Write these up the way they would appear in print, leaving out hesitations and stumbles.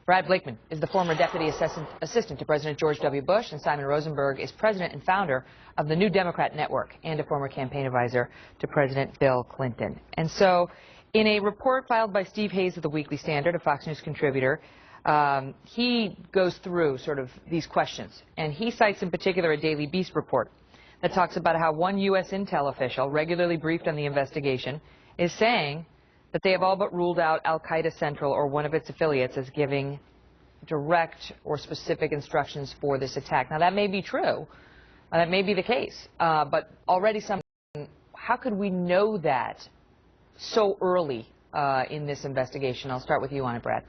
Brad Blakeman is the former deputy assistant to President George W. Bush, and Simon Rosenberg is president and founder of the New Democrat Network and a former campaign advisor to President Bill Clinton. And so, in a report filed by Steve Hayes of the Weekly Standard, a Fox News contributor, he goes through sort of these questions, and he cites in particular a Daily Beast report that talks about how one U.S. intel official, regularly briefed on the investigation, is saying that they have all but ruled out Al-Qaeda Central or one of its affiliates as giving direct or specific instructions for this attack. Now, that may be true. That may be the case. But already how could we know that so early in this investigation? I'll start with you on it, Brad.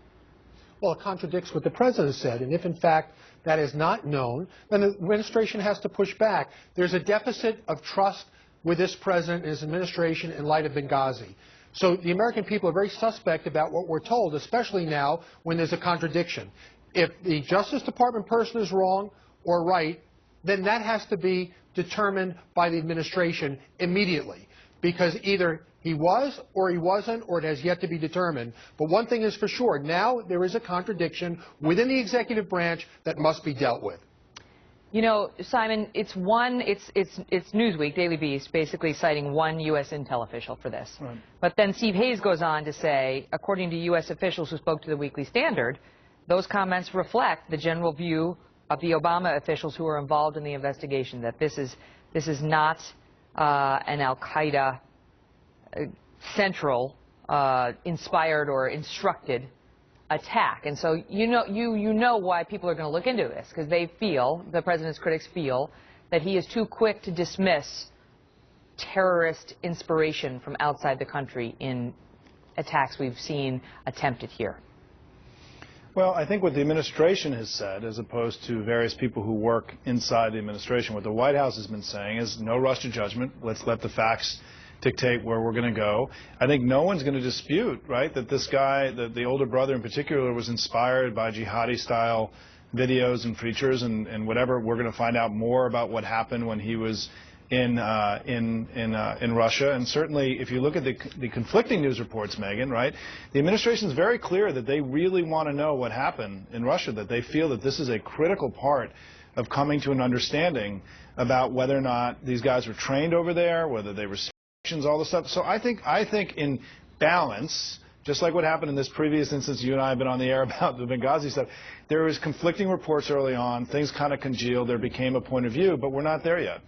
Well, it contradicts what the president said, and if in fact that is not known, then the administration has to push back. There's a deficit of trust with this president and his administration in light of Benghazi. So the American people are very suspect about what we're told, especially now when there's a contradiction. If the Justice Department person is wrong or right, then that has to be determined by the administration immediately, because either he was or he wasn't, or it has yet to be determined. But one thing is for sure, now there is a contradiction within the executive branch that must be dealt with. You know, Simon, it's Newsweek, Daily Beast, basically citing one U.S. intel official for this. Right. But then Steve Hayes goes on to say, according to U.S. officials who spoke to the Weekly Standard, those comments reflect the general view of the Obama officials who were involved in the investigation, that this is not an Al-Qaeda Central inspired or instructed attack. And so you know why people are going to look into this, because they feel, the president's critics feel, that he is too quick to dismiss terrorist inspiration from outside the country in attacks we've seen attempted here. Well, I think what the administration has said, as opposed to various people who work inside the administration, what the White House has been saying is no rush to judgment. Let's let the facts dictate where we're going to go. I think no one's going to dispute, right, that this guy, the older brother in particular, was inspired by jihadi-style videos and features and whatever. We're going to find out more about what happened when he was in Russia. And certainly, if you look at the conflicting news reports, Megyn, right, the administration is very clear that they really want to know what happened in Russia, that they feel that this is a critical part of coming to an understanding about whether or not these guys were trained over there, whether they were all the stuff. So I think in balance, just like what happened in this previous instance, you and I have been on the air about the Benghazi stuff, there was conflicting reports early on, things kind of congealed, there became a point of view, but we're not there yet.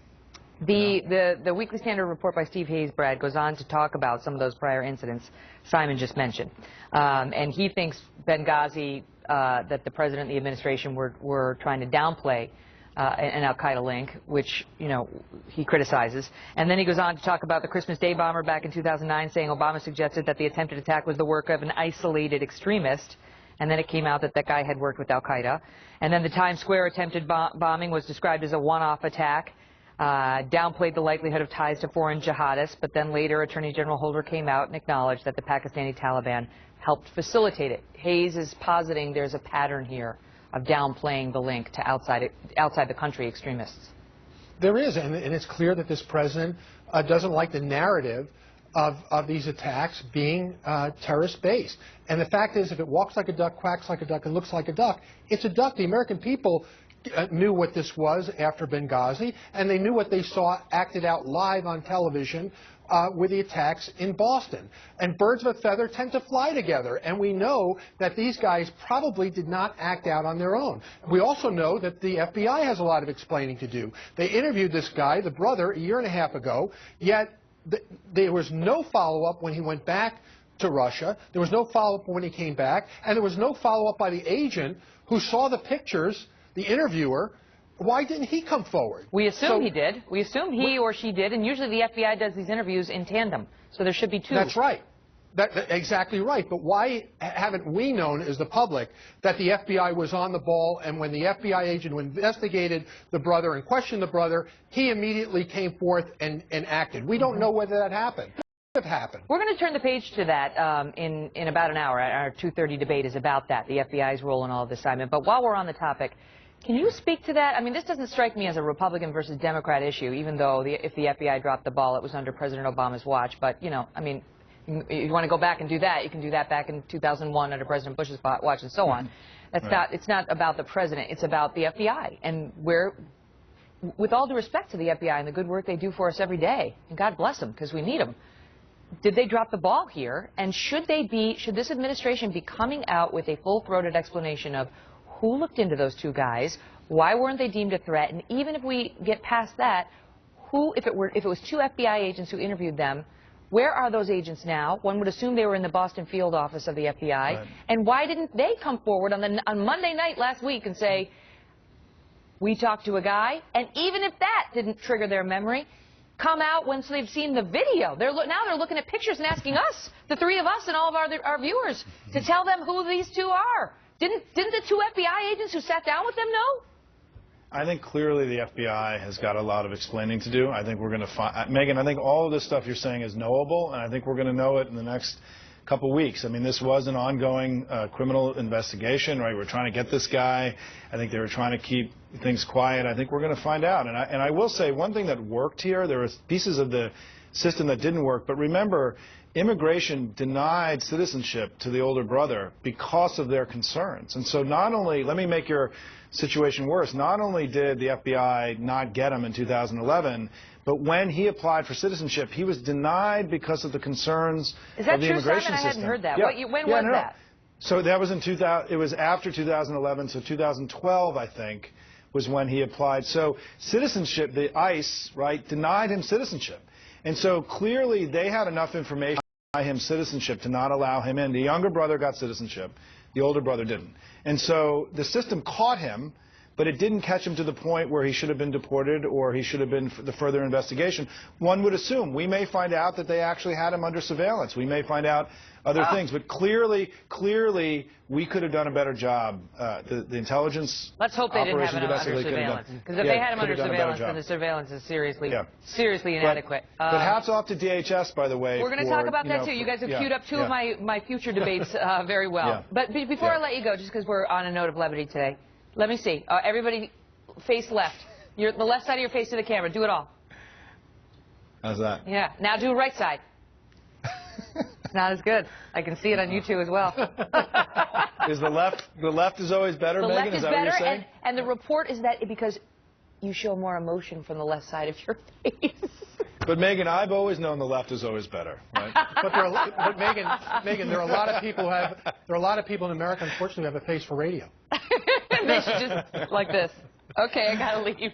The Weekly Standard report by Steve Hayes, Brad, goes on to talk about some of those prior incidents Simon just mentioned. And he thinks Benghazi, that the president and the administration were trying to downplay an Al-Qaeda link, which, you know, he criticizes. And then he goes on to talk about the Christmas Day bomber back in 2009, saying Obama suggested that the attempted attack was the work of an isolated extremist. And then it came out that that guy had worked with Al-Qaeda. And then the Times Square attempted bombing was described as a one-off attack, downplayed the likelihood of ties to foreign jihadists. But then later, Attorney General Holder came out and acknowledged that the Pakistani Taliban helped facilitate it. Hayes is positing there's a pattern here of downplaying the link to outside the country extremists. There is, and it's clear that this president doesn't like the narrative of these attacks being terrorist-based. And the fact is, if it walks like a duck, quacks like a duck, and looks like a duck, it's a duck. The American people knew what this was after Benghazi, and they knew what they saw acted out live on television with the attacks in Boston. And birds of a feather tend to fly together, and we know that these guys probably did not act out on their own. We also know that the FBI has a lot of explaining to do. They interviewed this guy, the brother, a year and a half ago, yet there was no follow-up when he went back to Russia. There was no follow-up when he came back, and there was no follow-up by the agent who saw the pictures, the interviewer. Why didn't he come forward? We assume he did. We assume he or she did, and usually the FBI does these interviews in tandem, so there should be two. That's right. That's exactly right. But why haven't we known as the public that the FBI was on the ball, and when the FBI agent who investigated the brother and questioned the brother, he immediately came forth and acted? We don't know whether that happened. It happened. We're going to turn the page to that in about an hour. Our 2:30 debate is about that, the FBI's role in all of this, Simon. But while we're on the topic, can you speak to that? I mean, this doesn't strike me as a Republican versus Democrat issue, even though if the FBI dropped the ball, it was under President Obama's watch. But, you know, I mean, if you want to go back and do that, you can do that back in 2001 under President Bush's watch and so on. That's not. It's not about the president. It's about the FBI and where. With all due respect to the FBI and the good work they do for us every day, and God bless them because we need them, did they drop the ball here? And should this administration be coming out with a full-throated explanation of who looked into those two guys, why weren't they deemed a threat, and even if we get past that, if it was two FBI agents who interviewed them, where are those agents now? One would assume they were in the Boston field office of the FBI. Right. And why didn't they come forward on Monday night last week and say, we talked to a guy, and even if that didn't trigger their memory, come out once they've seen the video. Now they're looking at pictures and asking us, the three of us and all of our viewers, to tell them who these two are. Didn't the two FBI agents who sat down with them know? I think clearly the FBI has got a lot of explaining to do. I think we're going to find, Megyn, I think all of this stuff you're saying is knowable, and I think we're going to know it in the next couple weeks. I mean, this was an ongoing criminal investigation, right? We're trying to get this guy. I think they were trying to keep things quiet. I think we're going to find out. And I will say one thing that worked here, there were pieces of the system that didn't work, but remember, immigration denied citizenship to the older brother because of their concerns. And so not only, let me make your situation worse, not only did the FBI not get him in 2011, but when he applied for citizenship, he was denied because of the concerns of the immigration system. Is that true, Simon? I hadn't heard that. Yeah. When was that? So that was in 2000. It was after 2011. So 2012, I think, was when he applied. So citizenship, the ICE, right, denied him citizenship, and so clearly they had enough information to deny him citizenship to not allow him in. The younger brother got citizenship. The older brother didn't. And so the system caught him, but it didn't catch him to the point where he should have been deported or he should have been for the further investigation. One would assume. We may find out that they actually had him under surveillance. We may find out other things. But clearly, we could have done a better job. The intelligence Let's hope they didn't have him under surveillance. Because if they had him under surveillance, then the surveillance is seriously inadequate. But hats off to DHS, by the way. We're going to talk about that, too. You guys have queued up two of my future debates very well. Yeah. But before I let you go, just because we're on a note of levity today, let me see. Everybody face left. The left side of your face to the camera. Do it all. How's that? Yeah. Now do right side. Not as good. I can see it on you two as well. Is the left is always better, Megyn? Is that what you're saying? And the report is that because you show more emotion from the left side of your face. But Megyn, I've always known the left is always better, right? but Megyn, there are a lot of people in America, unfortunately, who have a face for radio. They should just like this. Okay, I gotta leave.